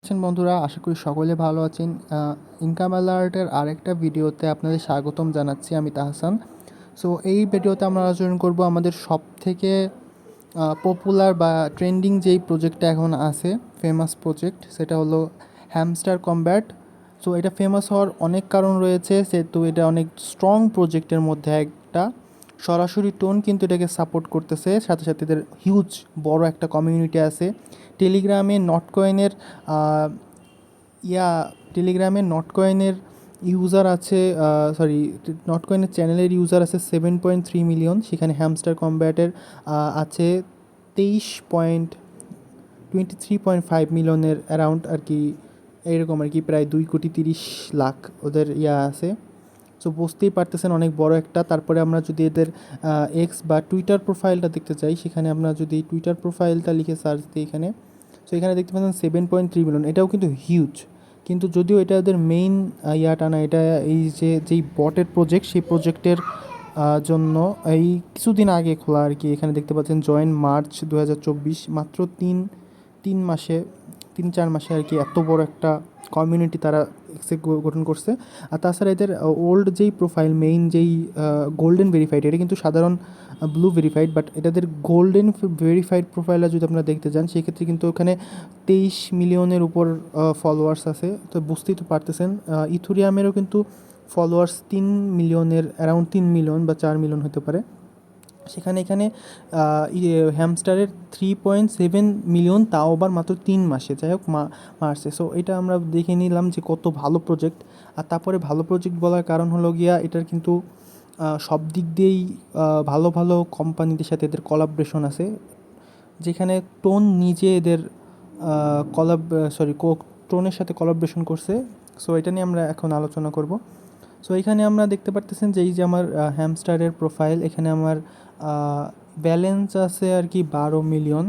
আছেন বন্ধুরা? আশা করি সকলে ভালো আছেন। ইনকাম অ্যালার্টের আরেকটা ভিডিওতে আপনাদের স্বাগতম জানাচ্ছি। আমি তাহসান। সো এই ভিডিওতে আমরা আলোচনা করব আমাদের সবথেকে পপুলার বা ট্রেন্ডিং যেই প্রজেক্টটা এখন আছে, ফেমাস প্রজেক্ট, সেটা হলো হ্যামস্টার কমব্যাট। সো এটা ফেমাস হওয়ার অনেক কারণ রয়েছে, সেহেতু এটা অনেক স্ট্রং প্রজেক্টের মধ্যে একটা। সরাসরি টোন কিন্তু এটাকে সাপোর্ট করতেছে, সাথে সাথে এদের হিউজ বড় একটা কমিউনিটি আছে। টেলিগ্রামে নটকয়েনের ইয়া টেলিগ্রামে নটকয়েনের ইউজার আছে, সরি, নটকয়েনের চ্যানেলের ইউজার আছে 7.3 মিলিয়ন। সেখানে হ্যামস্টার কমব্যাটের আছে 23.5 মিলিয়নের অ্যারাউন্ড আর কি, এইরকম আর কি, প্রায় 2,30,00,000 ওদের আছে। সো বুঝতেই পারতেছেন অনেক বড় একটা। তারপরে আমরা যদি এদের এক্স বা টুইটার প্রোফাইলটা দেখতে চাই, সেখানে আমরা যদি টুইটার প্রোফাইলটা লিখে সার্চ দিই এখানে, সো এখানে দেখতে পাচ্ছেন 7.3 মিলিয়ন। এটাও কিন্তু হিউজ, কিন্তু যদিও এটা ওদের মেইন ইয়াটা না, এটা এই যেই বটের প্রজেক্ট, সেই প্রজেক্টের জন্য এই কিছুদিন আগে খোলা আর কি। এখানে দেখতে পাচ্ছেন জয়েন মার্চ 2024, মাত্র তিন মাসে, 3-4 মাসে আর কি এত বড় একটা কমিউনিটি তারা গঠন করছে। আর তাছাড়া এদের ওল্ড যেই প্রোফাইল, মেইন যেই গোল্ডেন ভেরিফাইড, এটা কিন্তু সাধারণ ব্লু ভেরিফাইড, বাট এটাদের গোল্ডেন ভেরিফাইড প্রোফাইলটা যদি আপনারা দেখতে যান, সেক্ষেত্রে কিন্তু ওখানে 23 মিলিয়নের উপর ফলোয়ার্স আছে। তো বুঝতেই তো পারতেছেন। ইথুরিয়ামেরও কিন্তু ফলোয়ার্স 3 মিলিয়নের অ্যারাউন্ড, 3 মিলিয়ন বা 4 মিলিয়ন হতে পারে। এখানে হ্যামস্টারের 3.7 মিলিয়ন, তাও আবার মাত্র 3 মাসে। যাই হোক, মারছে। সো এটা আমরা দেখে নিলাম যে কত ভালো প্রজেক্ট। আর তারপরে ভালো প্রজেক্ট বলার কারণ হলো গিয়া, এটার কিন্তু সব দিক দিয়েই ভালো ভালো কোম্পানিদের সাথে এদের কোলাবরেশন আছে, যেখানে টোন নিজে এদের টোনের সাথে কোলাবরেশন করছে। সো এটা নিয়ে আমরা এখন আলোচনা করব। সো এখানে আমরা দেখতে পারতেছেন যে এই যে আমার হ্যামস্টারের প্রোফাইল, এখানে আমার ব্যালেন্স আছে আর কি 12 মিলিয়ন।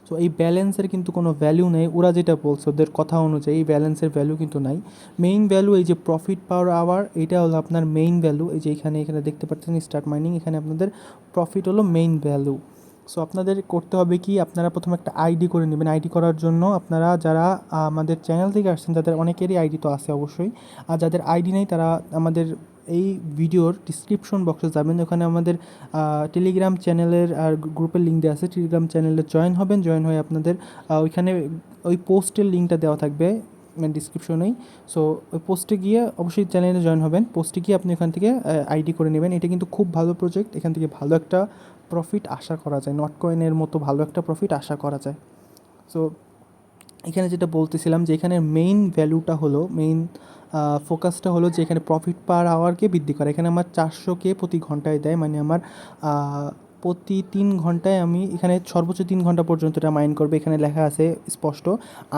সো এই ব্যালেন্সের কিন্তু কোনো ভ্যালু নেই। ওরা যেটা বলছে, ওদের কথা অনুযায়ী এই ব্যালেন্সের ভ্যালু কিন্তু নাই। মেইন ভ্যালু এই যে প্রফিট পার আওয়ার, এটা হলো আপনার মেইন ভ্যালু। এই যে এখানে দেখতে পাচ্ছেন স্টার্ট মাইনিং, এখানে আপনাদের প্রফিট হলো মেইন ভ্যালু। সো আপনাদের করতে হবে কি, আপনারা প্রথমে একটা আইডি করে নেবেন। আইডি করার জন্য আপনারা যারা আমাদের চ্যানেল থেকে আসছেন, তাদের অনেকেরই আইডি তো আছে অবশ্যই। আর যাদের আইডি নেই, তারা আমাদের এই ভিডিওর ডিসক্রিপশন বক্সে যাবেন, ওখানে আমাদের টেলিগ্রাম চ্যানেলের আর গ্রুপের লিঙ্ক দেওয়া আছে। টেলিগ্রাম চ্যানেলে জয়েন হবেন, জয়েন হয়ে আপনাদের ওইখানে ওই পোস্টের লিঙ্কটা দেওয়া থাকবে ডিসক্রিপশনেই। সো ওই পোস্টে গিয়ে অবশ্যই চ্যানেলে জয়েন হবেন। পোস্টে গিয়ে আপনি ওখান থেকে আইডি করে নেবেন। এটা কিন্তু খুব ভালো প্রজেক্ট, এখান থেকে ভালো একটা প্রফিট আশা করা যায়, নটকয়েনের মতো ভালো একটা প্রফিট আশা করা যায়। সো এখানে যেটা বলতেছিলাম, যে এখানে মেইন ভ্যালুটা হলো, মেইন ফোকাসটা হলো যে এখানে প্রফিট পার আওয়ারকে বৃদ্ধি করা। এখানে আমার 400K প্রতি ঘন্টায় দেয়, মানে আমার প্রতি 3 ঘন্টায় আমি এখানে সর্বোচ্চ 3 ঘন্টা পর্যন্ত এটা মাইন করবে। এখানে লেখা আছে স্পষ্ট,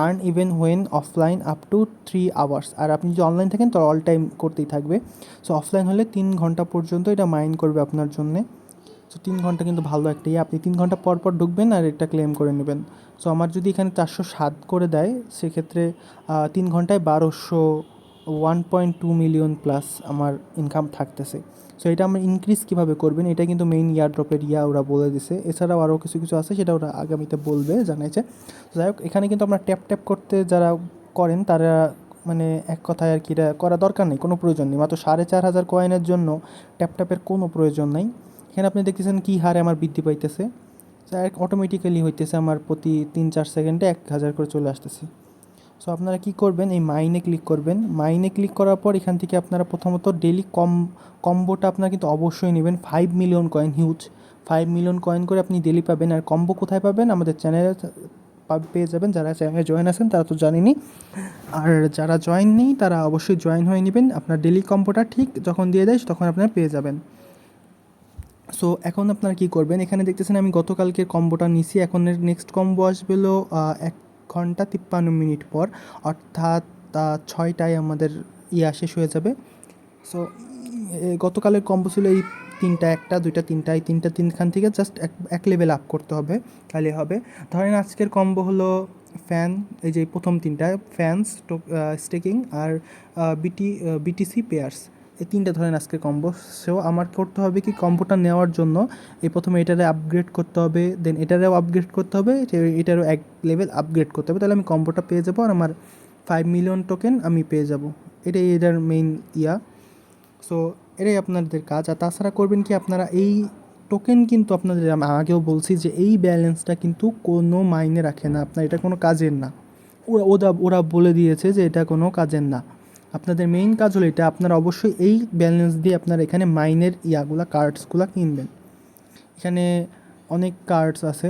earn even when offline up to 3 hours. আর আপনি যদি অনলাইন থাকেন তো অল টাইম করতেই থাকবে। সো অফলাইন হলে 3 ঘন্টা পর্যন্ত এটা মাইন করবে আপনার জন্যে। সো 3 ঘন্টা কিন্তু ভালো একটা আপনি 3 ঘন্টা পর পর ঢুকবেন আর এটা ক্লেম করে নেবেন। সো আমার যদি এখানে 407 করে দেয়, সেক্ষেত্রে 3 ঘন্টায় 1.2 মিলিয়ন প্লাস আমার ইনকাম থাকতেছে। সো এটা আমরা ইনক্রিজ কীভাবে করবেন, এটা কিন্তু মেইন ইয়ারড্রপের ওরা বলে দিছে। এছাড়াও আরও কিছু কিছু আছে, সেটা ওরা আগামীতে বলবে, জানাইছে। যাই হোক, এখানে কিন্তু আমরা ট্যাপ ট্যাপ করতে যারা করেন, তারা মানে এক কথায় আর কি, এটা করা দরকার নেই, কোনো প্রয়োজন নেই। মাত্র 4,500 কয়েনের জন্য ট্যাপ ট্যাপের কোনো প্রয়োজন নাই। এখানে আপনি দেখতেছেন কী হারে আমার বৃদ্ধি পাইতেছে। অটোমেটিক্যালি হইতেছে, আমার প্রতি 3-4 সেকেন্ডে 1,000 করে চলে আসতেছে। সো আপনারা কী করবেন, এই মাইনে ক্লিক করবেন। মাইনে ক্লিক করার পর এখান থেকে আপনারা প্রথমত ডেলি কম্বোটা আপনারা কিন্তু অবশ্যই নেবেন। 5 million coin, huge. 5 million coin করে আপনি ডেলি পাবেন। আর কম্বো কোথায় পাবেন? আমাদের চ্যানেলে পেয়ে যাবেন। যারা চ্যানেলে জয়েন আছেন তারা তো জানেনই, আর যারা জয়েন নেই তারা অবশ্যই জয়েন হয়ে নেবেন। আপনার ডেলি কম্বোটা ঠিক যখন দিয়ে দেয়, তখন আপনারা পেয়ে যাবেন। সো এখন আপনারা কী করবেন, এখানে দেখতেছেন আমি গতকালকের কম্বোটা নিছি। এখন নেক্সট কম্বো আসবে হলো 1 ঘন্টা 53 মিনিট পর, অর্থাৎ 6টায় আমাদের শেষ হয়ে যাবে। সো গতকালের কম্বো ছিল এই তিনটা, 1টা 2টা 3টা, এই তিনখান থেকে জাস্ট এক লেভেল আপ করতে হবে, তাহলে হবে। ধরেন আজকের কম্বো হলো ফ্যান, এই যে প্রথম তিনটা ফ্যান স্টেকিং আর বিটিসি পেয়ার্স। এই 3টা ধরেন আজকে কম্বো। সো আমার করতে হবে কি, কম্বোটা নেওয়ার জন্য এই প্রথমে এটারে আপগ্রেড করতে হবে, দেন এটারেও আপগ্রেড করতে হবে, এটারও এক লেভেল আপগ্রেড করতে হবে, তাহলে আমি কম্বোটা পেয়ে যাবো আর আমার 5 মিলিয়ন টোকেন আমি পেয়ে যাব। এটাই এটার মেইন ইয়া। সো এটাই আপনাদের কাজ। আর তাছাড়া করবেন কি, আপনারা এই টোকেন কিন্তু আপনাদের আমি আগেও বলছি যে এই ব্যালেন্সটা কিন্তু কোনো মাইনে রাখে না, আপনার এটা কোনো কাজের না। ওরা বলে দিয়েছে যে এটা কোনো কাজের না। আপনাদের মেইন কাজ হলো এটা, আপনারা অবশ্যই এই ব্যালেন্স দিয়ে আপনারা এখানে মাইনের ইয়াগুলা কার্ডসগুলা কিনবেন। এখানে অনেক কার্ডস আছে,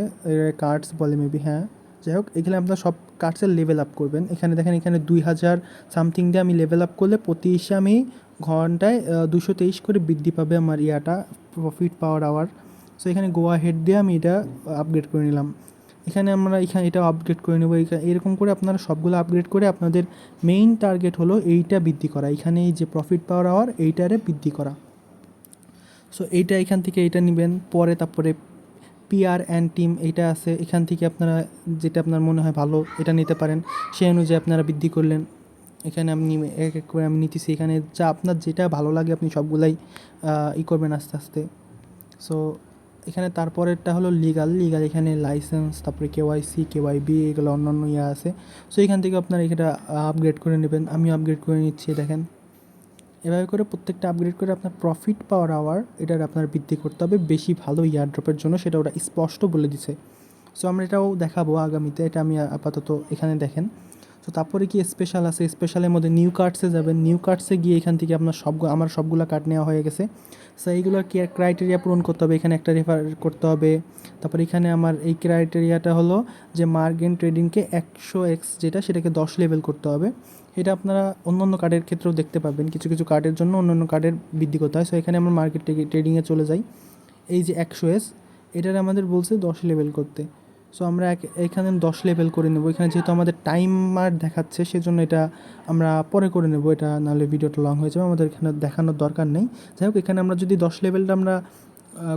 কার্ডস বলে মেবি, হ্যাঁ যাই হোক, এখানে আপনার সব কার্ডসের লেভেল আপ করবেন। এখানে দেখেন, এখানে 2000 সামথিং দিয়ে আমি লেভেল আপ করলে প্রতি এসে আমি ঘন্টায় 223 করে বৃদ্ধি পাবে আমার ইয়াটা, প্রফিট পাওয়ার আওয়ার। সো এখানে গোয়া হেড দিয়ে আমি এটা আপগ্রেড করে নিলাম। এখানে এটাও আপগ্রেড করে নেবো। এরকম করে আপনারা সবগুলো আপগ্রেড করে আপনাদের মেইন টার্গেট হলো এইটা বৃদ্ধি করা, এখানে এই যে প্রফিট পাওয়ার আওয়ার এইটারে বৃদ্ধি করা। সো এইটা এখান থেকে এইটা নেবেন পরে। তারপরে পিআর অ্যান্ড টিম এইটা আছে, এখান থেকে আপনারা যেটা আপনার মনে হয় ভালো এটা নিতে পারেন, সেই অনুযায়ী আপনারা বৃদ্ধি করলেন। এখানে আপনি এক এক করে আমি নিতেছি, এখানে যা আপনার যেটা ভালো লাগে আপনি সবগুলাই করবেন আস্তে আস্তে। সো এখানে তারপরেরটা হলো লিগাল। এখানে লাইসেন্স, তারপরে কেওয়াইসি, কেওয়াইবি, এগুলো অন্যান্য ইয়ে আছে। সো এখান থেকে আপনারা এটা আপগ্রেড করে নেবেন। আমি আপগ্রেড করে নিচ্ছি, দেখেন এভাবে করে প্রত্যেকটা আপগ্রেড করে আপনার প্রফিট পাওয়ার আওয়ার এটার আপনার বৃদ্ধি করতে হবে বেশি ভালো ইয়ারড্রপের জন্য, সেটা ওরা স্পষ্ট বলে দিছে। সো আমরা এটাও দেখাবো আগামীতে, এটা আমি আপাতত এখানে দেখেন। তো তারপরে কি স্পেশাল আছে, স্পেশালের মধ্যে নিউ কার্ডসে যাবেন। নিউ কার্ডসে গিয়ে এখান থেকে আপনার আমার সবগুলো কার্ড নেওয়া হয়ে গেছে। সো এইগুলোর কি ক্রাইটেরিয়া পূরণ করতে হবে, এখানে একটা রেফার করতে হবে। তারপরে এখানে আমার এই ক্রাইটেরিয়াটা হলো যে মার্কেন ট্রেডিংকে 100x যেটা, সেটাকে 10 লেভেল করতে হবে। এটা আপনারা অন্য অন্য কার্ডের ক্ষেত্রেও দেখতে পাবেন, কিছু কিছু কার্ডের জন্য অন্য অন্য কার্ডের বৃদ্ধি করতে হয়। সো এখানে আমরা মার্কেট ট্রেডিংয়ে চলে যাই। এই যে 100s, এটার আমাদের বলছে 10 লেভেল করতে। সো আমরা এখানে 10 লেভেল করে নেব। এখানে যেহেতু আমাদের টাইমার দেখাচ্ছে সেজন্য এটা আমরা পরে করে নেব, এটা নাহলে ভিডিওটা লং হয়ে যাবে, আমাদের এখানে দেখানোর দরকার নেই। যাই হোক, এখানে আমরা যদি 10 লেভেলটা আমরা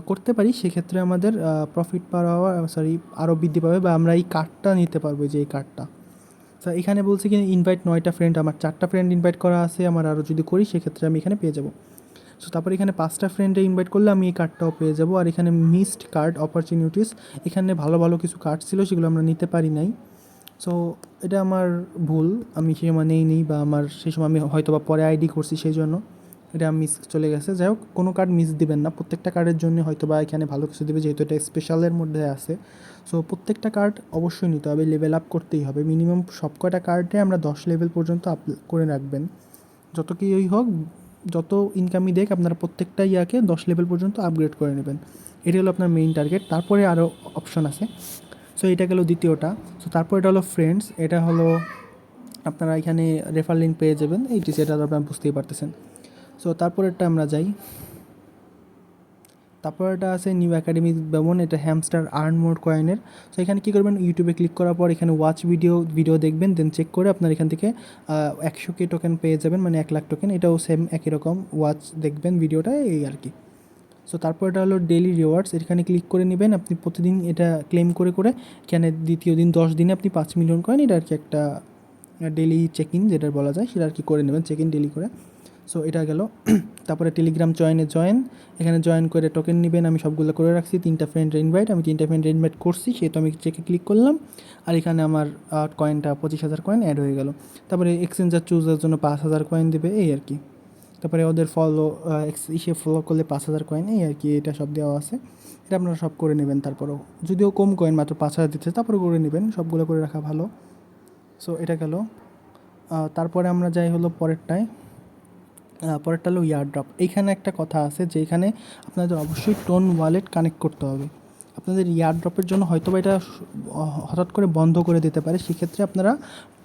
করতে পারি সেক্ষেত্রে আমাদের প্রফিট পাওয়ার আরও বৃদ্ধি পাবে, বা আমরা এই কার্ডটা নিতে পারবো, যে এই কার্ডটা। তো এখানে বলছে কি ইনভাইট 9টা ফ্রেন্ড, আমার 4টা ফ্রেন্ড ইনভাইট করা আছে, আমার আরও যদি করি সেক্ষেত্রে আমি এখানে পেয়ে যাব। সো তারপর এখানে 5টা ফ্রেন্ডে ইনভাইট করলে আমি এই কার্ডটাও পেয়ে যাব। আর এখানে মিসড কার্ড অপরচুনিটিস, এখানে ভালো ভালো কিছু কার্ড ছিল সেগুলো আমরা নিতে পারি নাই। সো এটা আমার ভুল, আমি সেই সময় নেই বা আমার সেই সময় আমি হয়তো বা পরে আইডি করছি, সেই জন্য এটা মিস চলে গেছে। যাই হোক, কোনো কার্ড মিস দিবেন না, প্রত্যেকটা কার্ডের জন্য হয়তো বা এখানে ভালো কিছু দেবে, যেহেতু এটা স্পেশালের মধ্যে আছে। সো প্রত্যেকটা কার্ড অবশ্যই নিতে হবে, লেভেল আপ করতেই হবে। মিনিমাম সব কয়টা কার্ডে আমরা 10 লেভেল পর্যন্ত আপ করে রাখবেন। যত কি ওই হোক, যত ইনকামই দেখ, আপনারা প্রত্যেকটা ইয়াকে 10 লেভেল পর্যন্ত আপগ্রেড করে নেবেন। এটি হলো আপনার মেইন টার্গেট। তারপরে আরও অপশন আছে। সো এটা গেল দ্বিতীয়টা। সো তারপর এটা হলো ফ্রেন্ডস, এটা হলো আপনারা এখানে রেফার লিঙ্ক পেয়ে যাবেন, এইটি সেটা আপনারা বুঝতেই পারতেছেন। সো তারপরেরটা আমরা যাই। তারপর এটা আছে নিউ একাডেমি যেমন, এটা হ্যামস্টার আর্ন মোর কয়েনের। সো এখানে কী করবেন, ইউটিউবে ক্লিক করার পর এখানে ওয়াচ ভিডিও দেখবেন, দেন চেক করে আপনার এখান থেকে 100K টোকেন পেয়ে যাবেন, মানে 1 লাখ টোকেন। এটাও সেম একই রকম, ওয়াচ দেখবেন ভিডিওটা, এই আর কি। সো তারপর এটা হলো ডেইলি রিওয়ার্ডস, এখানে ক্লিক করে নেবেন। আপনি প্রতিদিন এটা ক্লেম করে এখানে দ্বিতীয় দিন 10 দিনে আপনি 5 মিলিয়ন কয়েন, এটা আর কি একটা ডেইলি চেক ইন যেটা বলা যায়, সেটা আর কি করে নেবেন, চেক ইন ডেইলি করে। সো এটা গেল। তারপরে টেলিগ্রাম জয়েন, এখানে জয়েন করে টোকেন নেবেন। আমি সবগুলো করে রাখছি, 3টা ফ্রেন্ডের ইনভাইট, আমি 3টা ফ্রেন্ডের ইনভাইট করছি, সেহেতু আমি চেকে ক্লিক করলাম। আর এখানে আমার কয়েনটা 25,000 কয়েন অ্যাড হয়ে গেল। তারপরে এক্সচেঞ্জার চুজের জন্য 5,000 কয়েন দেবে, এই আর কি। তারপরে ওদের ফলো করলে 5,000 কয়েন, এই আর কি। এটা সব দেওয়া আছে, এটা আপনারা সব করে নেবেন। তারপরেও যদিও কম কয়েন, মাত্র 5,000 দিচ্ছে, তারপরে করে নেবেন, সবগুলো করে রাখা ভালো। সো এটা গেল। তারপরে আমরা যাই হলো পরেরটা হলো ইয়ারড্রপ। এইখানে একটা কথা আছে যে এখানে আপনাদের অবশ্যই টোন ওয়ালেট কানেক্ট করতে হবে। আপনাদের ইয়ারড্রপের জন্য হয়তো বা এটা হঠাৎ করে বন্ধ করে দিতে পারে, সেক্ষেত্রে আপনারা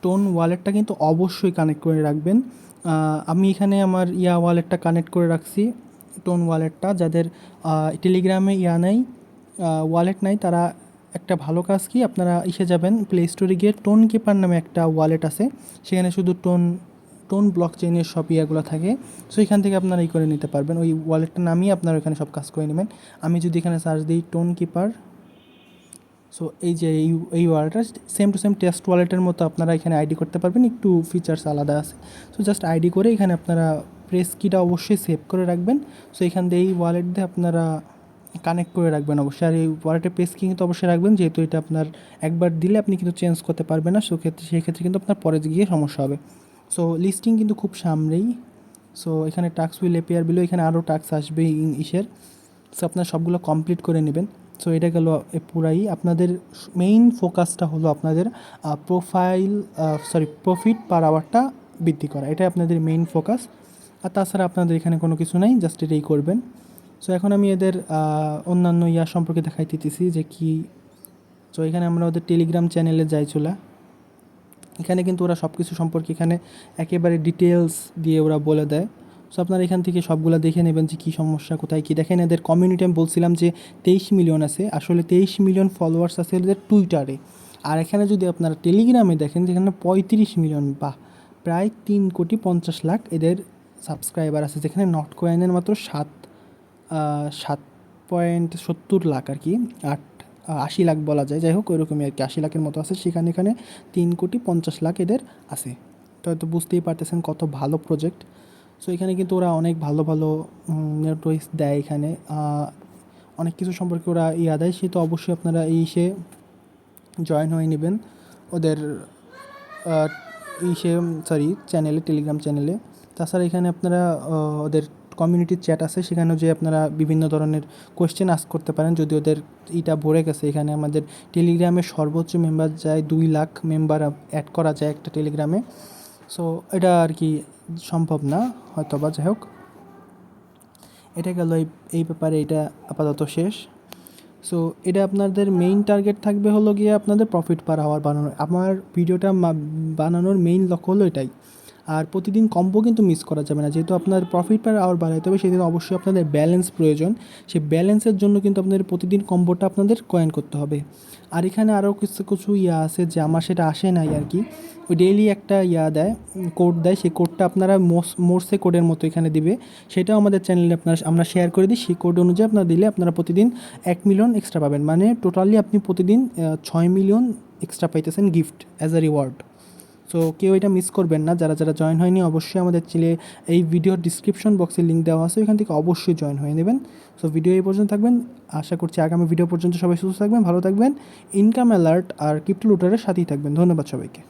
টোন ওয়ালেটটা কিন্তু অবশ্যই কানেক্ট করে রাখবেন। আমি এখানে আমার ওয়ালেটটা কানেক্ট করে রাখছি, টোন ওয়ালেটটা। যাদের টেলিগ্রামে নেই, ওয়ালেট নাই, তারা একটা ভালো কাজ কি, আপনারা যাবেন প্লে স্টোরে গিয়ে টোন কিপার নামে একটা ওয়ালেট আছে, সেখানে শুধু টোন ব্লক চেইনের সব ইয়াগুলো থাকে। সো এখান থেকে আপনারা করে নিতে পারবেন, ওই ওয়ালেটটা নামিয়ে আপনারা এখানে সব কাজ করে নেবেন। আমি যদি এখানে সার্চ দিই টোন কিপার, সো এই যে এই ওয়ালেটটা সেম টু সেম টেস্ট ওয়ালেটের মতো, আপনারা এখানে আইডি করতে পারবেন, একটু ফিচার্স আলাদা আছে। সো জাস্ট আইডি করে এখানে আপনারা প্রেস কিটা অবশ্যই সেভ করে রাখবেন। সো এখান দিয়ে এই ওয়ালেট দিয়ে আপনারা কানেক্ট করে রাখবেন অবশ্যই। আর এই ওয়ালেটের প্রেস কি কিন্তু অবশ্যই রাখবেন, যেহেতু এটা আপনার একবার দিলে আপনি কিন্তু চেঞ্জ করতে পারবেন না, সেক্ষেত্রে কিন্তু আপনার পরে গিয়ে সমস্যা হবে। সো লিস্টিং কিন্তু খুব সামনেই। সো এখানে টাস্ক উইল এপিয়ার বিলো, এখানে আরও টাস্ক আসবে ইসের। সো আপনার সবগুলো কমপ্লিট করে নেবেন। সো এটা গেল পুরাই। আপনাদের মেইন ফোকাসটা হলো আপনাদের প্রফিট পার আওয়ারটা বৃদ্ধি করা, এটাই আপনাদের মেইন ফোকাস। আর তাছাড়া আপনাদের এখানে কোনো কিছু নাই, জাস্ট এটাই করবেন। সো এখন আমি এদের অন্যান্য সম্পর্কে দেখাই দিতেছি যে কি। সো এখানে আমরা ওদের টেলিগ্রাম চ্যানেলে যাই চলে। এখানে কিন্তু ওরা সব কিছু সম্পর্কে এখানে একেবারে ডিটেলস দিয়ে ওরা বলে দেয়। সো আপনারা এখান থেকে সবগুলো দেখে নেবেন যে কী সমস্যা, কোথায় কী। দেখেন এদের কমিউনিটি আমি বলছিলাম যে 23 মিলিয়ন আছে, আসলে 23 মিলিয়ন ফলোয়ার্স আছে এদের টুইটারে। আর এখানে যদি আপনারা টেলিগ্রামে দেখেন যেখানে 35 মিলিয়ন বা প্রায় 3,50,00,000 এদের সাবস্ক্রাইবার আছে, যেখানে নট কয়েনের মাত্র 7.70 লাখ আর কি, 80 লাখ বলা যায়, যাই হোক ওইরকমই আর কি, 80 লাখের মতো আছে। সেখানে এখানে 3,50,00,000 এদের আছে। তো হয়তো বুঝতেই পারতেছেন কত ভালো প্রজেক্ট। সো এখানে কিন্তু ওরা অনেক ভালো ভালো নোটিস দেয়, এখানে অনেক কিছু সম্পর্কে ওরা দেয়। সে তো অবশ্যই আপনারা জয়েন হয়ে নেবেন ওদের চ্যানেলে, টেলিগ্রাম চ্যানেলে। তাছাড়া এখানে আপনারা ওদের কমিউনিটির চ্যাট আছে, সেখানেও যে আপনারা বিভিন্ন ধরনের কোয়েশ্চেন আস্ক করতে পারেন যদি ওদের ভরে গেছে। এখানে আমাদের টেলিগ্রামে সর্বোচ্চ মেম্বার যায় 2 লাখ মেম্বার অ্যাড করা যায় একটা টেলিগ্রামে। সো এটা আর কি সম্ভব না হয়তো বা, যাই হোক এটা গেল এই ব্যাপারে, এটা আপাতত শেষ। সো এটা আপনাদের মেইন টার্গেট থাকবে হলো গিয়ে আপনাদের প্রফিট পার আওয়ার বানানো। আমার ভিডিওটা বানানোর মেইন লক্ষ্য হলো এটাই। আর প্রতিদিন কম্বো কিন্তু মিস করা যাবে না, যেহেতু আপনার প্রফিট পার আওয়ার বাড়াইতে হবে, সেদিন অবশ্যই আপনাদের ব্যালেন্স প্রয়োজন। সেই ব্যালেন্সের জন্য কিন্তু আপনাদের প্রতিদিন কম্বোটা আপনাদের কয়েন করতে হবে। আর এখানে আরও কিছু আছে যে আমার সেটা আসে নাই আর কি। ওই ডেইলি একটা দেয়, কোড দেয়, সেই কোডটা আপনারা মোর্সে কোডের মতো এখানে দিবে, সেটাও আমাদের চ্যানেলে আমরা শেয়ার করে দিই। সেই কোড অনুযায়ী আপনারা দিলে আপনারা প্রতিদিন 1 মিলিয়ন এক্সট্রা পাবেন, মানে টোটালি আপনি প্রতিদিন 6 মিলিয়ন এক্সট্রা পাইতেছেন gift as a reward. So কেউ এটা মিস করবেন না, যারা যারা জয়েন হয়নি অবশ্যই আমাদের এই ভিডিওর ডিসক্রিপশন বক্সে লিঙ্ক দেওয়া আছে, ওইখান থেকে অবশ্যই জয়েন হয়ে নেবেন। সো ভিডিও এই পর্যন্ত থাকবেন, আশা করছি আগামী ভিডিও পর্যন্ত সবাই সুস্থ থাকবেন, ভালো থাকবেন। ইনকাম অ্যালার্ট আর ক্রিপ্টো লুটারের সাথেই থাকবেন। ধন্যবাদ সবাইকে।